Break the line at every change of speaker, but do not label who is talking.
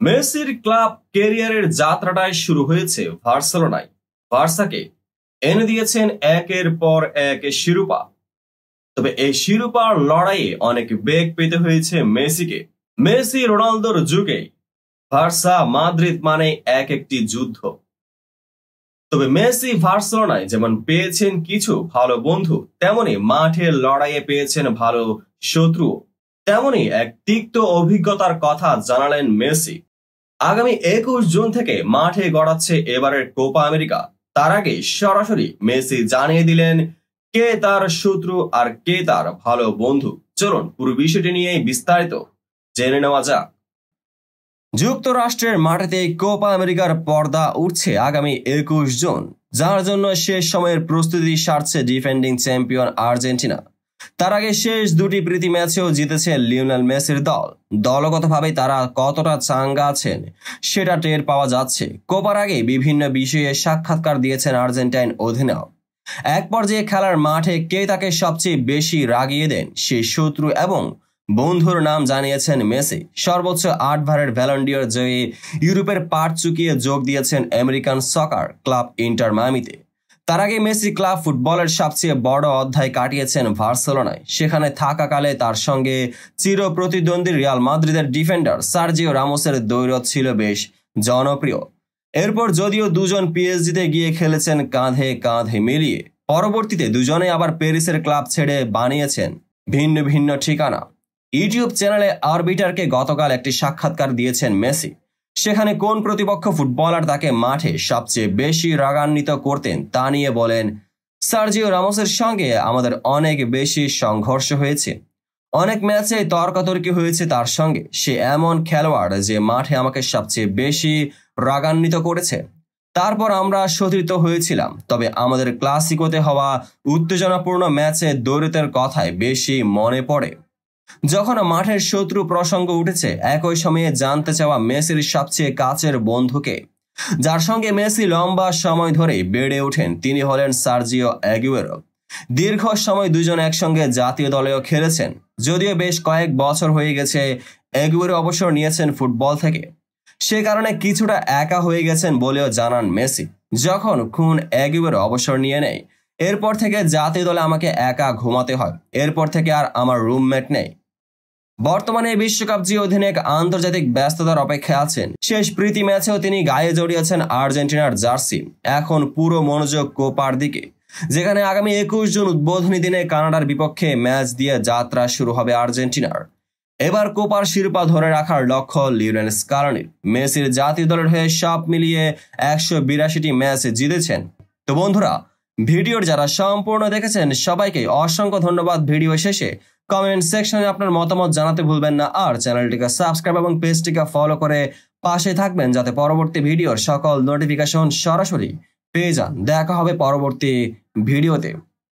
মেসির ক্লাব ক্যারিয়ারের যাত্রাটাই শুরু হয়েছে বার্সেলোনায়। বার্সাকে এনে দিয়েছেন একের পর এক শিরোপা। তবে এই শিরোপার লড়াইয়ে অনেক বেগ পেতে হয়েছে মেসিকে। মেসি রোনালদোর যুগে বার্সা মাদ্রিদ মানে এক একটি যুদ্ধ। তবে মেসি বার্সেলোনায় যেমন পেয়েছেন কিছু ভালো বন্ধু, তেমনি মাঠের লড়াইয়ে পেয়েছেন ভালো শত্রু। তেমনি এক তিক্ত অভিজ্ঞতার কথা জানালেন মেসি। আগামী 21 জুন থেকে মাঠে গড়াচ্ছে এবারের কোপা আমেরিকা। তার আগে সরাসরি মেসি জানিয়ে দিলেন কে তার শত্রু আর কে তার ভালো বন্ধু। চলুন পুরো বিষয়টি নিয়ে বিস্তারিত জেনে নেওয়া যাক। যুক্তরাষ্ট্রের মাটিতে কোপা আমেরিকার পর্দা উঠছে আগামী 21 জুন, যার জন্য শেষ সময়ের প্রস্তুতি সারছে ডিফেন্ডিং চ্যাম্পিয়ন আর্জেন্টিনা। তার আগে শেষ দুটি প্রীতি ম্যাচেও জিতেছে লিওনেল মেসির দল। দলগতভাবে তারা কতটা চাঙ্গা আছেন সেটা টের পাওয়া যাচ্ছে। কোপার আগে বিভিন্ন বিষয়ে সাক্ষাৎকার দিয়েছেন আর্জেন্টাইন অধিনায়ক। এক পর্যায়ে খেলার মাঠে কে তাকে সবচেয়ে বেশি রাগিয়ে দেন সেই শত্রু এবং বন্ধুর নাম জানিয়েছেন মেসি। সর্বোচ্চ 8 বারের ব্যালন ডি'র জয়ী ইউরোপের পাট চুকিয়ে যোগ দিয়েছেন আমেরিকান সকার ক্লাব ইন্টার মায়ামিতে। তার আগে মেসি ক্লাব ফুটবলের সবচেয়ে বড় অধ্যায় কাটিয়েছেন বার্সেলোনায়। সেখানে থাকাকালে তার সঙ্গে চির প্রতিদ্বন্দ্বী রিয়াল মাদ্রিদের ডিফেন্ডার সার্জিও রামোসের দ্বৈরথ ছিল বেশ জনপ্রিয়। এরপর যদিও দুজন পিএসজিতে গিয়ে খেলেছেন কাঁধে কাঁধে মিলিয়ে, পরবর্তীতে দুজনে আবার প্যারিসের ক্লাব ছেড়ে বানিয়েছেন ভিন্ন ভিন্ন ঠিকানা। ইউটিউব চ্যানেলে আরবিটারকে গতকাল একটি সাক্ষাৎকার দিয়েছেন মেসি। সেখানে কোন প্রতিপক্ষ ফুটবলার তাকে মাঠে সবচেয়ে বেশি রাগান্বিত করতেন তা নিয়ে বলেন, সার্জিও রামোসের সঙ্গে আমাদের অনেক বেশি সংঘর্ষ হয়েছে, অনেক ম্যাচে তর্কাতর্কি হয়েছে তার সঙ্গে। সে এমন খেলোয়াড় যে মাঠে আমাকে সবচেয়ে বেশি রাগান্বিত করেছে। তারপর আমরা সতীর্থ হয়েছিলাম। তবে আমাদের ক্লাসিকোতে হওয়া উত্তেজনাপূর্ণ ম্যাচে দৌড়ের কথাই বেশি মনে পড়ে। যখন মাঠের শত্রু প্রসঙ্গ উঠেছে, একই সময়ে জানতে চাওয়া মেসির সবচেয়ে কাছের বন্ধুকে, যার সঙ্গে মেসি লম্বা সময় ধরে বেড়ে ওঠেন, তিনি হলেন সার্জিও আগুয়েরো। দীর্ঘ সময় দুজন একসঙ্গে জাতীয় দলেও খেলেছেন। যদিও বেশ কয়েক বছর হয়ে গেছে আগুয়েরো অবসর নিয়েছেন ফুটবল থেকে, সে কারণে কিছুটা একা হয়ে গেছেন বলেও জানান মেসি। যখন আগুয়েরো অবসর নিয়ে নেয়, এরপর থেকে জাতীয় দলে আমাকে একা ঘুমাতে হয়। এরপর থেকে আর আমার রুমমেট নেই। বর্তমানে বিশ্বকাপ জি অধিনায়ক আন্তর্জাতিক ব্যস্ততার অপেক্ষায় আছেন। শেষ প্রীতি ম্যাচেও তিনি গায়ে জড়িয়েছেন আর্জেন্টিনার জার্সি। এখন পুরো মনোযোগ কোপার দিকে, যেখানে আগামী 21 জুন উদ্বোধনী দিনে কানাডার বিপক্ষে ম্যাচ দিয়ে যাত্রা শুরু হবে আর্জেন্টিনার। এবার কোপার শিরোপা ধরে রাখার লক্ষ্য লিওনেল স্কালোনির। মেসির জাতীয় দলের হয়ে সব মিলিয়ে 182টি ম্যাচ জিতেছেন। তো বন্ধুরা, ভিডিওর যারা সম্পূর্ণ দেখেছেন সবাইকে অসংখ্য ধন্যবাদ। ভিডিও শেষে কমেন্ট সেকশনে আপনার মতামত জানাতে ভুলবেন না। আর চ্যানেলটিকে সাবস্ক্রাইব এবং পেজটিকে ফলো করে পাশে থাকবেন, যাতে পরবর্তী ভিডিওর সকল নোটিফিকেশন সরাসরি পেয়ে যান। দেখা হবে পরবর্তী ভিডিওতে।